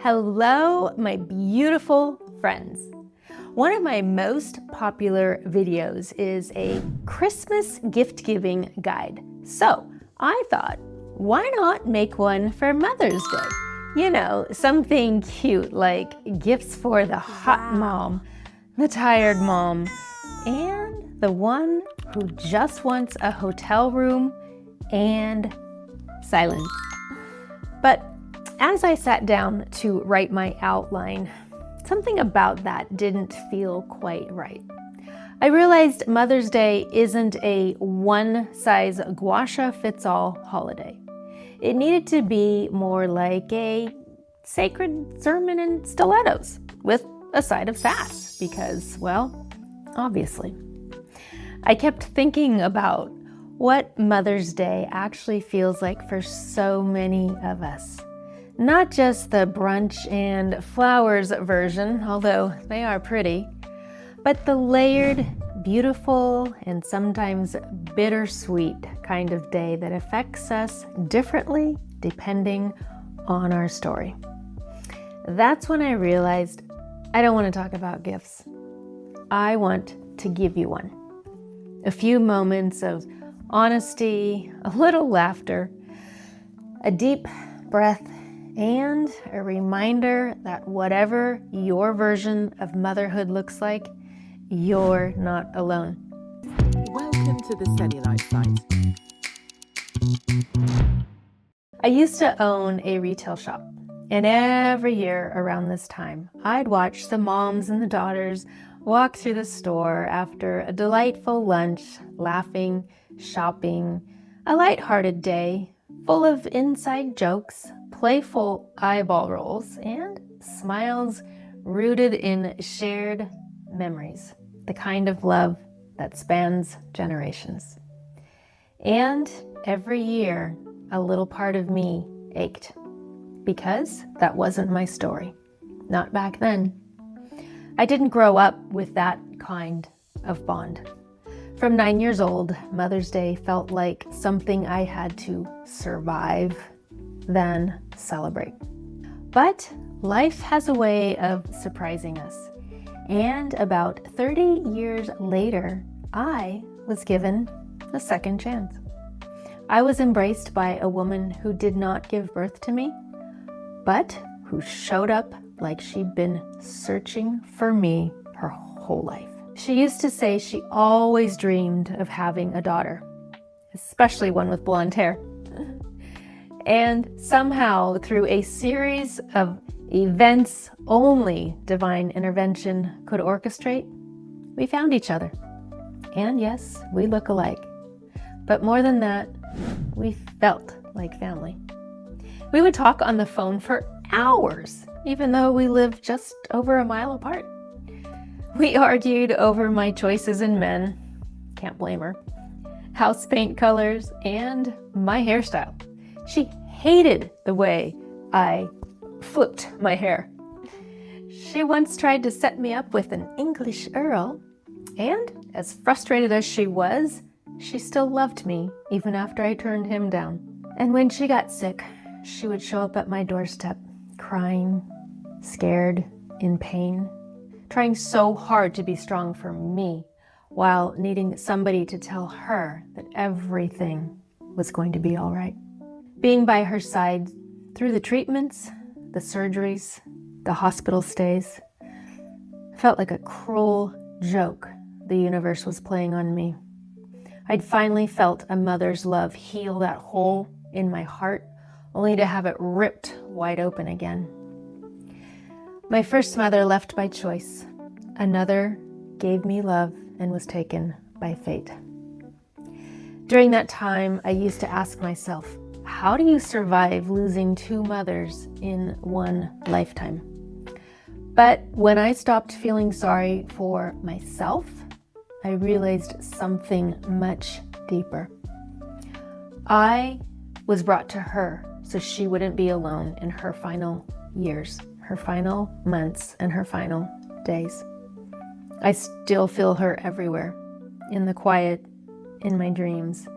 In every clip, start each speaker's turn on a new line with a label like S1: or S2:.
S1: Hello, my beautiful friends. One of my most popular videos is a Christmas gift-giving guide. So I thought, why not make one for Mother's Day? You know, something cute like gifts for the hot mom, the tired mom, and the one who just wants a hotel room and silence. But as I sat down to write my outline, something about that didn't feel quite right. I realized Mother's Day isn't a one-size-gua-sha-fits-all holiday. It needed to be more like a sacred sermon in stilettos with a side of sass because, well, obviously. I kept thinking about what Mother's Day actually feels like for so many of us. Not just the brunch and flowers version, although they are pretty, but the layered, beautiful, and sometimes bittersweet kind of day that affects us differently depending on our story. That's when I realized I don't want to talk about gifts. I want to give you one. A few moments of honesty, a little laughter, a deep breath, and a reminder that whatever your version of motherhood looks like, you're not alone.
S2: Welcome to the Cellulite site.
S1: I used to own a retail shop, and every year around this time, I'd watch the moms and the daughters walk through the store after a delightful lunch, laughing, shopping, a lighthearted day full of inside jokes, playful eyeball rolls, and smiles rooted in shared memories, the kind of love that spans generations. And every year, a little part of me ached because that wasn't my story, not back then. I didn't grow up with that kind of bond. From 9 years old, Mother's Day felt like something I had to survive, then celebrate. But life has a way of surprising us. And about 30 years later, I was given a second chance. I was embraced by a woman who did not give birth to me, but who showed up like she'd been searching for me her whole life. She used to say she always dreamed of having a daughter, especially one with blonde hair. And somehow, through a series of events only divine intervention could orchestrate, we found each other. And yes, we look alike. But more than that, we felt like family. We would talk on the phone for hours, even though we lived just over a mile apart. We argued over my choices in men, can't blame her, house paint colors, and my hairstyle. She hated the way I flipped my hair. She once tried to set me up with an English Earl, and as frustrated as she was, she still loved me even after I turned him down. And when she got sick, she would show up at my doorstep, crying, scared, in pain, trying so hard to be strong for me while needing somebody to tell her that everything was going to be all right. Being by her side through the treatments, the surgeries, the hospital stays, felt like a cruel joke the universe was playing on me. I'd finally felt a mother's love heal that hole in my heart, only to have it ripped wide open again. My first mother left by choice. Another gave me love and was taken by fate. During that time, I used to ask myself, how do you survive losing two mothers in one lifetime? But when I stopped feeling sorry for myself, I realized something much deeper. I was brought to her so she wouldn't be alone in her final years, her final months, and her final days. I still feel her everywhere, in the quiet, in my dreams,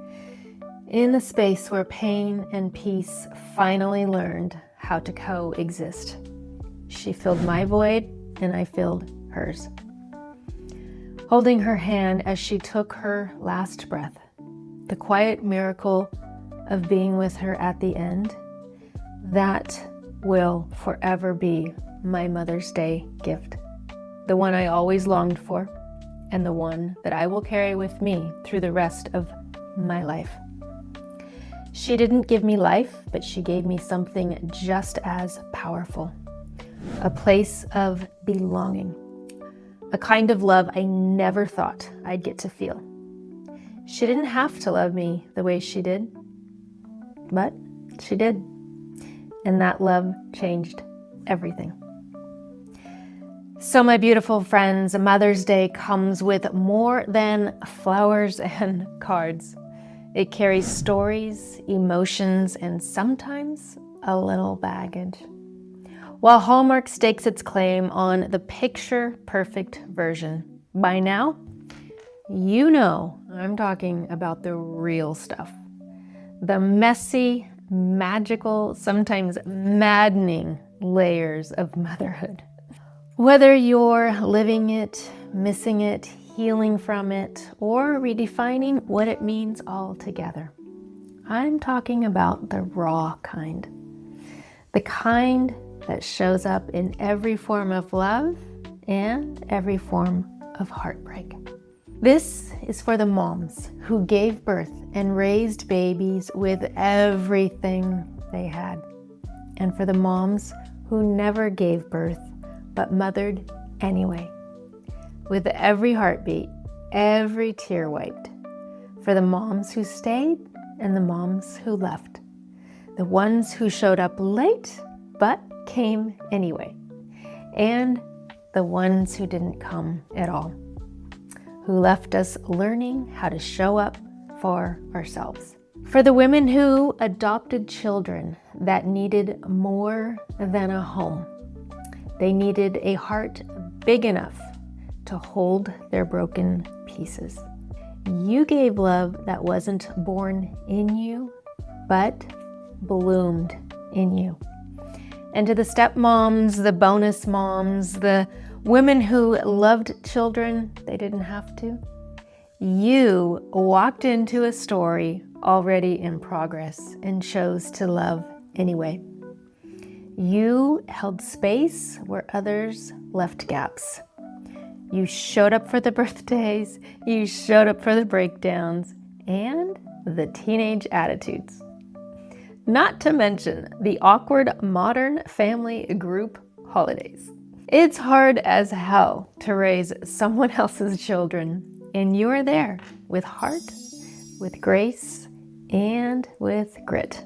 S1: in the space where pain and peace finally learned how to coexist. She filled my void, and I filled hers. Holding her hand as she took her last breath, the quiet miracle of being with her at the end, that will forever be my Mother's Day gift. The one I always longed for, and the one that I will carry with me through the rest of my life. She didn't give me life, but she gave me something just as powerful. A place of belonging. A kind of love I never thought I'd get to feel. She didn't have to love me the way she did, but she did. And that love changed everything. So my beautiful friends, Mother's Day comes with more than flowers and cards. It carries stories, emotions, and sometimes a little baggage. While Hallmark stakes its claim on the picture-perfect version, by now, you know I'm talking about the real stuff. The messy, magical, sometimes maddening layers of motherhood. Whether you're living it, missing it, healing from it, or redefining what it means altogether, I'm talking about the raw kind. The kind that shows up in every form of love and every form of heartbreak. This is for the moms who gave birth and raised babies with everything they had. And for the moms who never gave birth but mothered anyway. With every heartbeat, every tear wiped. For the moms who stayed and the moms who left. The ones who showed up late but came anyway. And the ones who didn't come at all. Who left us learning how to show up for ourselves. For the women who adopted children that needed more than a home. They needed a heart big enough to hold their broken pieces. You gave love that wasn't born in you, but bloomed in you. And to the stepmoms, the bonus moms, the women who loved children they didn't have to, you walked into a story already in progress and chose to love anyway. You held space where others left gaps. You showed up for the birthdays, you showed up for the breakdowns, and the teenage attitudes. Not to mention the awkward modern family group holidays. It's hard as hell to raise someone else's children, and you are there with heart, with grace, and with grit.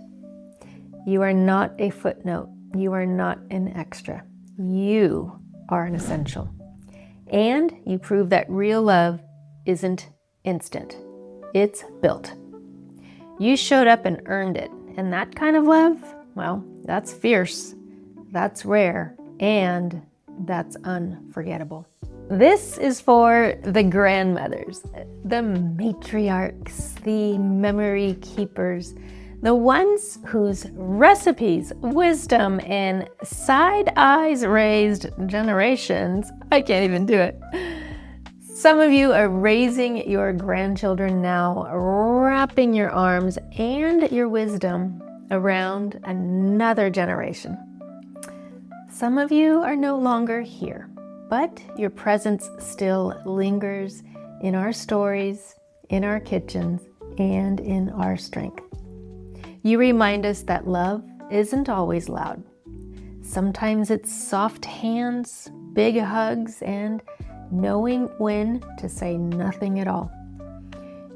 S1: You are not a footnote. You are not an extra. You are an essential. And you prove that real love isn't instant. It's built. You showed up and earned it. And that kind of love, well, that's fierce, that's rare, and that's unforgettable. This is for the grandmothers, the matriarchs, the memory keepers, the ones whose recipes, wisdom, and side eyes raised generations. I can't even do it. Some of you are raising your grandchildren now, wrapping your arms and your wisdom around another generation. Some of you are no longer here, but your presence still lingers in our stories, in our kitchens, and in our strength. You remind us that love isn't always loud. Sometimes it's soft hands, big hugs, and knowing when to say nothing at all.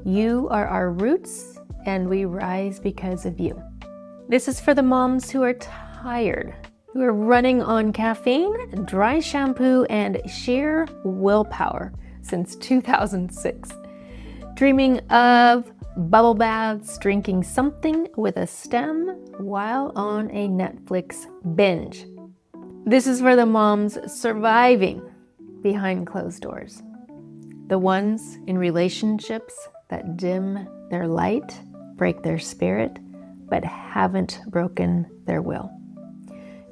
S1: You are our roots, and we rise because of you. This is for the moms who are tired, who are running on caffeine, dry shampoo, and sheer willpower since 2006. Dreaming of bubble baths, drinking something with a stem while on a Netflix binge. This is for the moms surviving behind closed doors. The ones in relationships that dim their light, break their spirit, but haven't broken their will.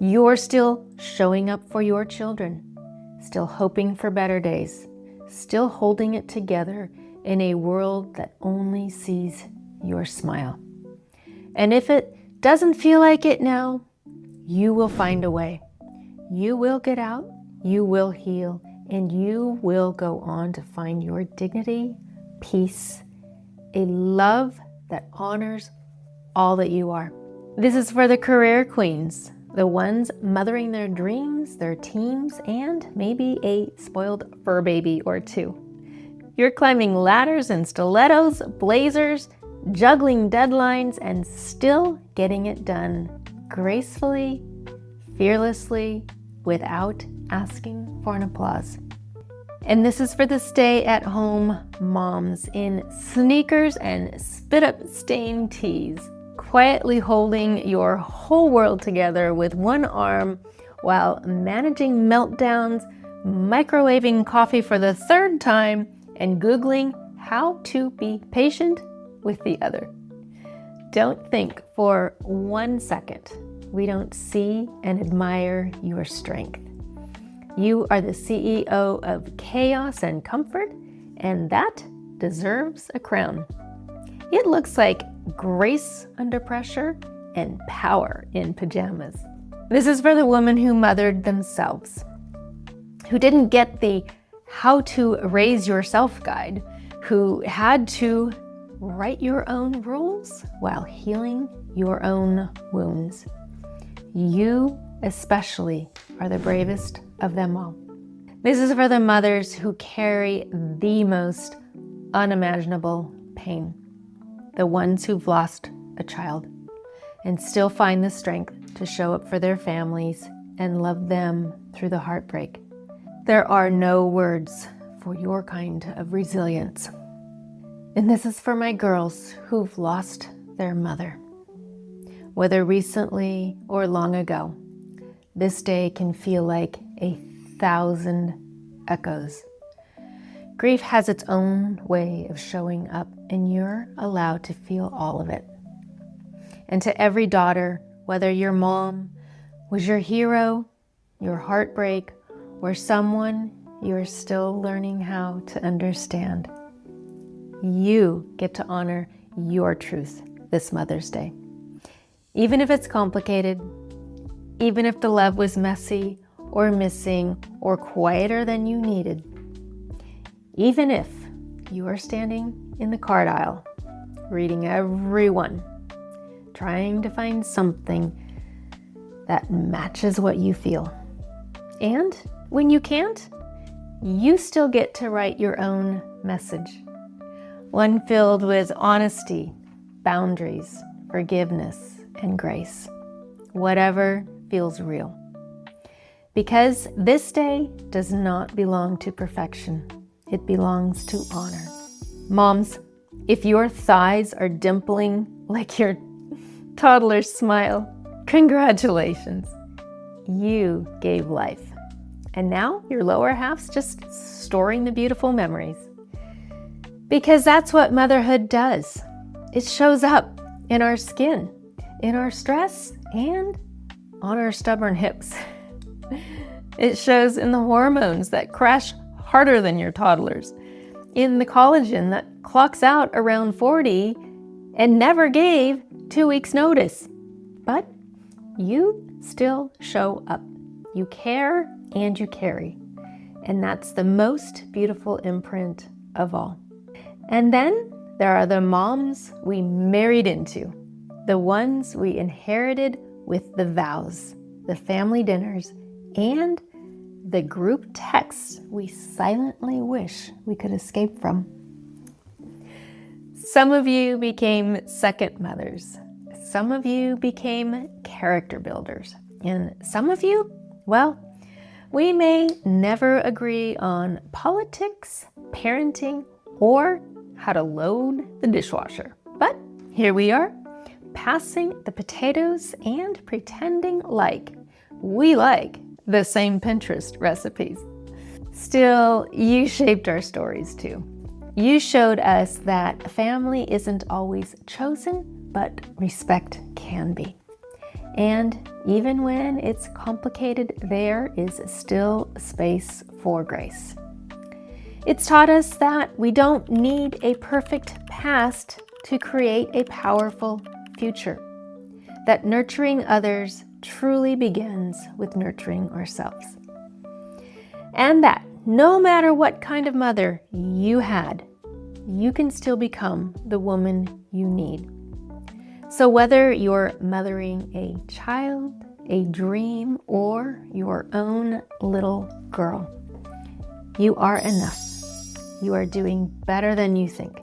S1: You're still showing up for your children, still hoping for better days, still holding it together in a world that only sees your smile. And if it doesn't feel like it now, you will find a way. You will get out, you will heal, and you will go on to find your dignity, peace, a love that honors all that you are. This is for the career queens, the ones mothering their dreams, their teams, and maybe a spoiled fur baby or two. You're climbing ladders in stilettos, blazers, juggling deadlines, and still getting it done gracefully, fearlessly, without asking for an applause. And this is for the stay-at-home moms in sneakers and spit-up stained tees, quietly holding your whole world together with one arm while managing meltdowns, microwaving coffee for the third time, and Googling how to be patient with the other. Don't think for 1 second we don't see and admire your strength. You are the CEO of chaos and comfort, and that deserves a crown. It looks like grace under pressure and power in pajamas. This is for the women who mothered themselves, who didn't get the how to raise yourself guide, who had to write your own rules while healing your own wounds. You especially are the bravest of them all. This is for the mothers who carry the most unimaginable pain, the ones who've lost a child and still find the strength to show up for their families and love them through the heartbreak. There are no words for your kind of resilience. And this is for my girls who've lost their mother. Whether recently or long ago, this day can feel like 1,000 echoes. Grief has its own way of showing up, and you're allowed to feel all of it. And to every daughter, whether your mom was your hero, your heartbreak, or someone you're still learning how to understand, you get to honor your truth this Mother's Day. Even if it's complicated, even if the love was messy or missing or quieter than you needed, even if you are standing in the card aisle, reading every one, trying to find something that matches what you feel. And when you can't, you still get to write your own message. One filled with honesty, boundaries, forgiveness, and grace. Whatever feels real. Because this day does not belong to perfection. It belongs to honor. Moms, if your thighs are dimpling like your toddler's smile, congratulations. You gave life. And now your lower half's just storing the beautiful memories. Because that's what motherhood does. It shows up in our skin, in our stress, and on our stubborn hips. It shows in the hormones that crash harder than your toddler's, in the collagen that clocks out around 40 and never gave 2 weeks notice. But you still show up. You care and you carry. And that's the most beautiful imprint of all. And then there are the moms we married into, the ones we inherited with the vows, the family dinners, and the group texts we silently wish we could escape from. Some of you became second mothers. Some of you became character builders. And some of you, well, we may never agree on politics, parenting, or how to load the dishwasher. But here we are, passing the potatoes and pretending like we like the same Pinterest recipes. Still, you shaped our stories too. You showed us that family isn't always chosen, but respect can be. And even when it's complicated, there is still space for grace. It's taught us that we don't need a perfect past to create a powerful future, that nurturing others truly begins with nurturing ourselves. And that no matter what kind of mother you had, you can still become the woman you need. So whether you're mothering a child, a dream, or your own little girl, you are enough. You are doing better than you think.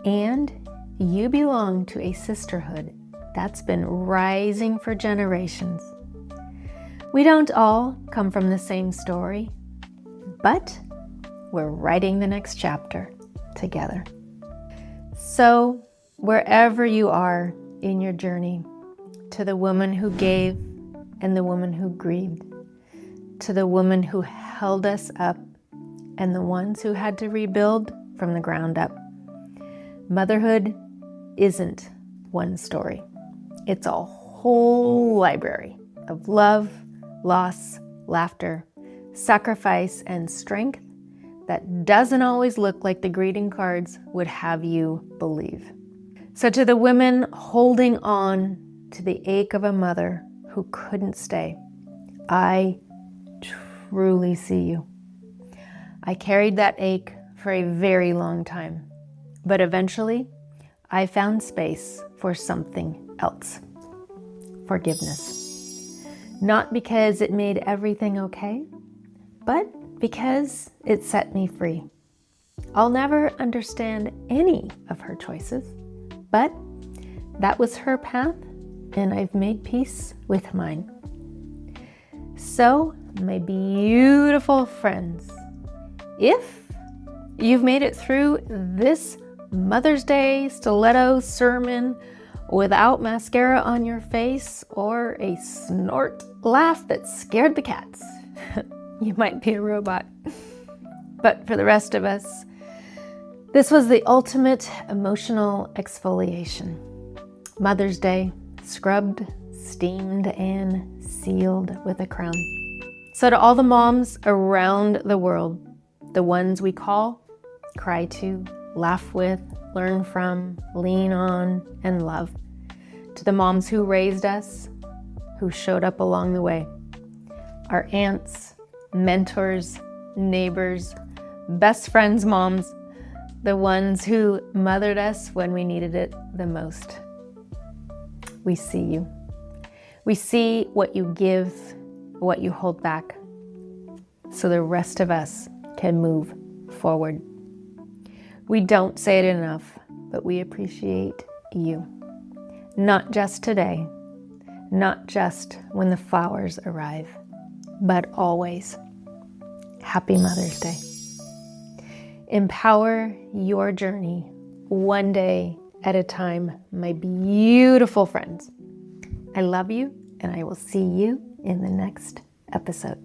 S1: And you belong to a sisterhood that's been rising for generations. We don't all come from the same story, but we're writing the next chapter together. So, wherever you are in your journey, to the woman who gave and the woman who grieved, to the woman who held us up and the ones who had to rebuild from the ground up, motherhood isn't one story. It's a whole library of love, loss, laughter, sacrifice, and strength that doesn't always look like the greeting cards would have you believe. So to the women holding on to the ache of a mother who couldn't stay, I truly see you. I carried that ache for a very long time, but eventually I found space for something else. Forgiveness. Not because it made everything okay, but because it set me free. I'll never understand any of her choices, but that was her path, and I've made peace with mine. So, my beautiful friends, if you've made it through this Mother's Day stiletto sermon without mascara on your face or a snort laugh that scared the cats, you might be a robot. But for the rest of us, this was the ultimate emotional exfoliation. Mother's Day, scrubbed, steamed, and sealed with a crown. So to all the moms around the world, the ones we call, cry to, laugh with, learn from, lean on, and love. To the moms who raised us, who showed up along the way. Our aunts, mentors, neighbors, best friends' moms, the ones who mothered us when we needed it the most. We see you. We see what you give, what you hold back, so the rest of us can move forward. We don't say it enough, but we appreciate you. Not just today, not just when the flowers arrive, but always. Happy Mother's Day. Empower your journey one day at a time, my beautiful friends. I love you, and I will see you in the next episode.